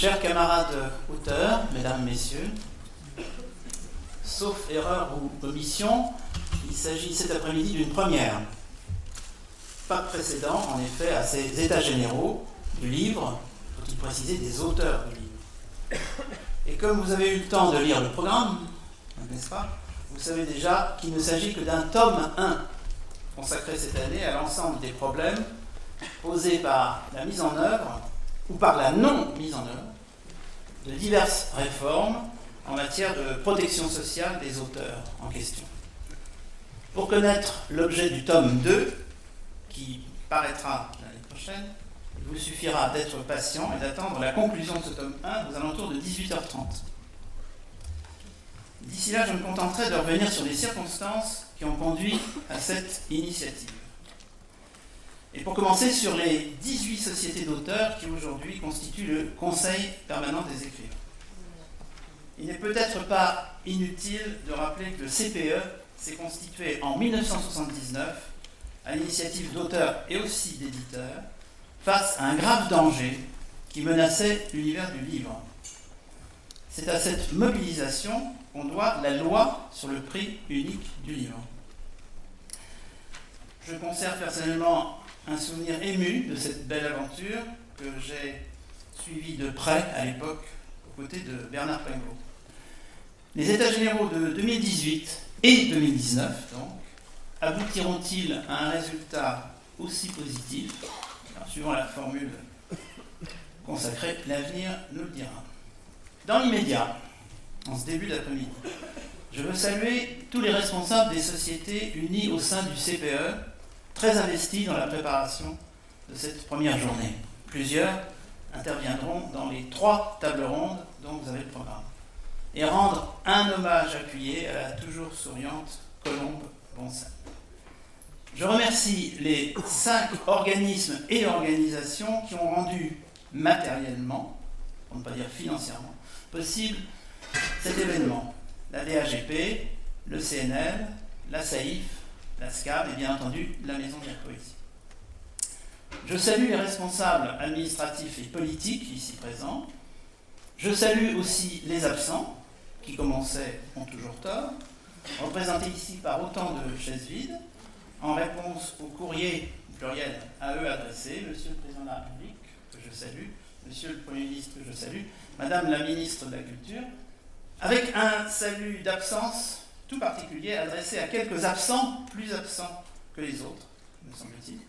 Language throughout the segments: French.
Chers camarades auteurs, mesdames, messieurs, sauf erreur ou omission, il s'agit cet après-midi d'une première. Pas de précédent, en effet, à ces états généraux du livre, faut-il préciser des auteurs du livre. Et comme vous avez eu le temps de lire le programme, n'est-ce pas, vous savez déjà qu'il ne s'agit que d'un tome 1, consacré cette année à l'ensemble des problèmes posés par la mise en œuvre ou par la non-mise en œuvre de diverses réformes en matière de protection sociale des auteurs en question. Pour connaître l'objet du tome 2, qui paraîtra l'année prochaine, il vous suffira d'être patient et d'attendre la conclusion de ce tome 1 aux alentours de 18h30. D'ici là, je me contenterai de revenir sur les circonstances qui ont conduit à cette initiative. Et pour commencer, sur les 18 sociétés d'auteurs qui aujourd'hui constituent le Conseil permanent des écrivains. Il n'est peut-être pas inutile de rappeler que le CPE s'est constitué en 1979 à l'initiative d'auteurs et aussi d'éditeurs face à un grave danger qui menaçait l'univers du livre. C'est à cette mobilisation qu'on doit la loi sur le prix unique du livre. Je conserve personnellement un souvenir ému de cette belle aventure que j'ai suivie de près à l'époque aux côtés de Bernard Pingot. Les États généraux de 2018 et 2019, donc, aboutiront-ils à un résultat aussi positif? Alors, suivant la formule consacrée, l'avenir nous le dira. Dans l'immédiat, en ce début d'après-midi, je veux saluer tous les responsables des sociétés unies au sein du CPE, très investis dans la préparation de cette première journée. Plusieurs interviendront dans les 3 tables rondes dont vous avez le programme. Et rendre un hommage appuyé à la toujours souriante Colombe Bonsin. Je remercie les 5 organismes et organisations qui ont rendu matériellement, pour ne pas dire financièrement, possible cet événement. La DAGP, le CNL, la SAIF, la SCAB et bien entendu la Maison de la Poésie. Je salue les responsables administratifs et politiques ici présents. Je salue aussi les absents, qui, comme on sait, ont toujours tort, représentés ici par autant de chaises vides, en réponse au courrier pluriel à eux adressé, Monsieur le Président de la République, que je salue, Monsieur le Premier ministre, que je salue, Madame la Ministre de la Culture, avec un salut d'absence tout particulier adressé à quelques absents, plus absents que les autres, me semble-t-il.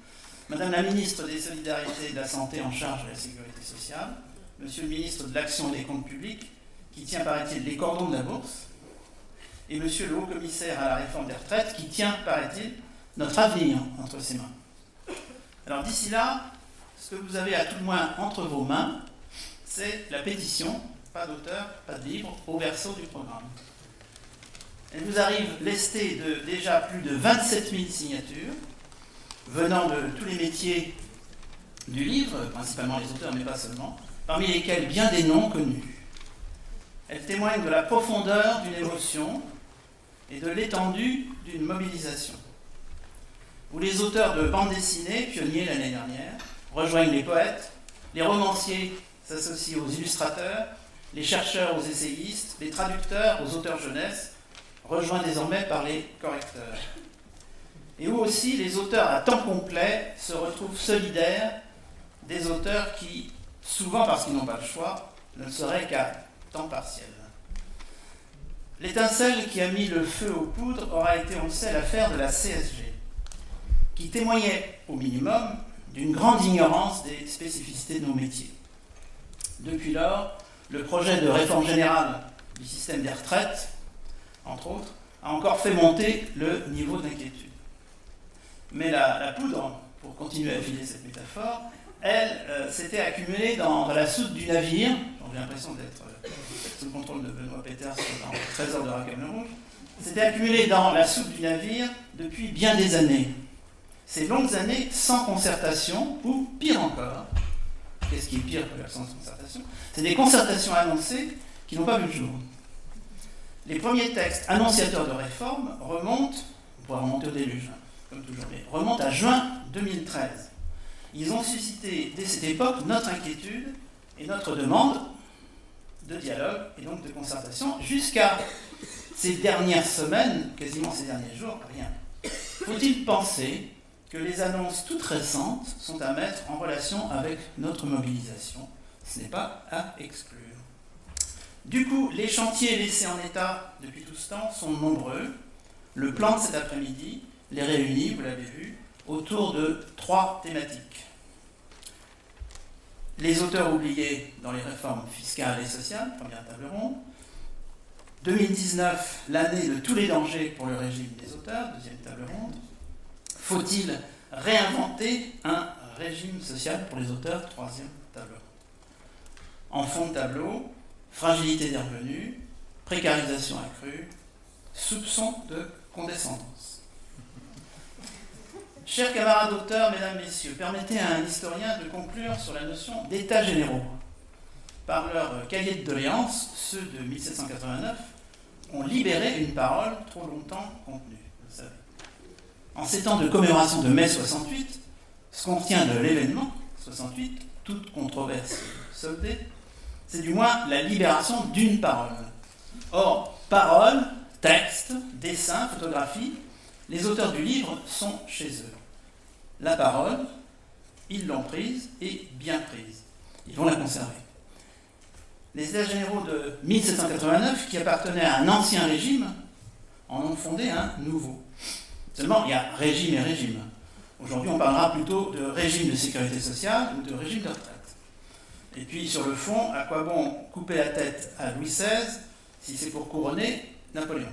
Madame la Ministre des Solidarités et de la Santé en charge de la Sécurité sociale, Monsieur le Ministre de l'Action et des Comptes publics, qui tient, paraît-il, les cordons de la bourse, et Monsieur le Haut-Commissaire à la réforme des retraites, qui tient, paraît-il, notre avenir entre ses mains. Alors d'ici là, ce que vous avez à tout le moins entre vos mains, c'est la pétition, pas d'auteur, pas de livre, au verso du programme. Elle vous arrive lestée de déjà plus de 27 000 signatures, venant de tous les métiers du livre, principalement les auteurs, mais pas seulement, parmi lesquels bien des noms connus. Elle témoigne de la profondeur d'une émotion et de l'étendue d'une mobilisation, où les auteurs de bande dessinée, pionniers l'année dernière, rejoignent les poètes, les romanciers s'associent aux illustrateurs, les chercheurs aux essayistes, les traducteurs aux auteurs jeunesse, rejoints désormais par les correcteurs. Et où aussi les auteurs à temps complet se retrouvent solidaires des auteurs qui, souvent parce qu'ils n'ont pas le choix, ne seraient qu'à temps partiel. L'étincelle qui a mis le feu aux poudres aura été, on le sait, l'affaire de la CSG, qui témoignait au minimum d'une grande ignorance des spécificités de nos métiers. Depuis lors, le projet de réforme générale du système des retraites, entre autres, a encore fait monter le niveau d'inquiétude. Mais la poudre, pour continuer à filer cette métaphore, elle s'était accumulée dans la soute du navire. J'ai l'impression d'être sous le contrôle de Benoît Péters dans le trésor de Rackham le Rouge. S'était accumulée dans la soute du navire depuis bien des années. Ces longues années sans concertation, ou pire encore, qu'est-ce qui est pire que l'absence de concertation? C'est des concertations annoncées qui n'ont pas vu le jour. Les premiers textes annonciateurs de réforme remontent, on pourra remonter au déluge, comme toujours, mais remontent à juin 2013. Ils ont suscité dès cette époque notre inquiétude et notre demande, de dialogue et donc de concertation, jusqu'à ces dernières semaines, quasiment ces derniers jours, rien. Faut-il penser que les annonces toutes récentes sont à mettre en relation avec notre mobilisation? Ce n'est pas à exclure. Du coup, les chantiers laissés en état depuis tout ce temps sont nombreux. Le plan de cet après-midi les réunit, vous l'avez vu, autour de 3 thématiques. Les auteurs oubliés dans les réformes fiscales et sociales, première table ronde. 2019, l'année de tous les dangers pour le régime des auteurs, deuxième table ronde. Faut-il réinventer un régime social pour les auteurs, troisième table ronde. En fond de tableau, fragilité des revenus, précarisation accrue, soupçon de condescendance. Chers camarades auteurs, mesdames, messieurs, permettez à un historien de conclure sur la notion d'états généraux. Par leur cahier de doléances, ceux de 1789 ont libéré une parole trop longtemps contenue, vous le savez. En ces temps de commémoration de mai 68, ce qu'on retient de l'événement 68, toute controverse soldée, c'est du moins la libération d'une parole. Or, parole, texte, dessin, photographie, les auteurs du livre sont chez eux. La parole, ils l'ont prise et bien prise. Ils vont la conserver. Les États généraux de 1789, qui appartenaient à un ancien régime, en ont fondé un nouveau. Seulement, il y a régime et régime. Aujourd'hui, on parlera plutôt de régime de sécurité sociale ou de régime de retraite. Et puis, sur le fond, à quoi bon couper la tête à Louis XVI si c'est pour couronner Napoléon?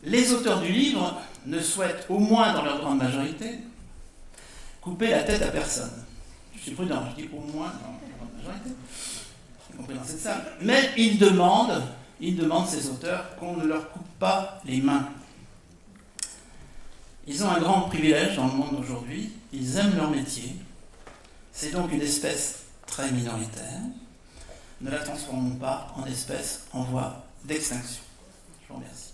Les auteurs du livre ne souhaitent, au moins dans leur grande majorité, couper la tête à personne. Je suis prudent, je dis au moins dans leur grande majorité, y compris dans cette salle. Mais ils demandent, ces auteurs, qu'on ne leur coupe pas les mains. Ils ont un grand privilège dans le monde d'aujourd'hui, ils aiment leur métier. C'est donc une espèce très minoritaire. Ne la transformons pas en espèce en voie d'extinction. Je vous remercie.